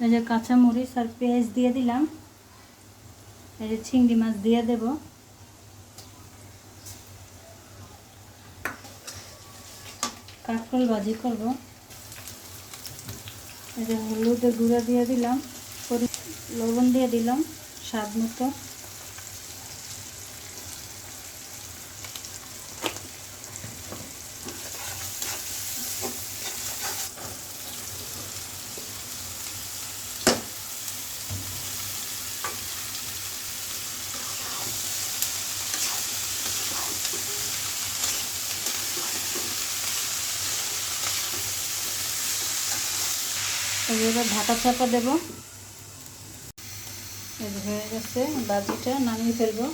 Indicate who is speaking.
Speaker 1: এই যে কাঁচামরিচ আর পেঁয়াজ দিয়ে দিলাম। এই যে চিংড়ি মাছ দিয়ে দেব। কাঁকরোল ভাজি করব। এই যে হলুদের গুঁড়া দিয়ে দিলাম, লবণ দিয়ে দিলাম স্বাদ মতো। এবার ঢাকা চাপা দেব। এই যে হয়ে গেছে, ভাজিটা নামিয়ে ফেলবো।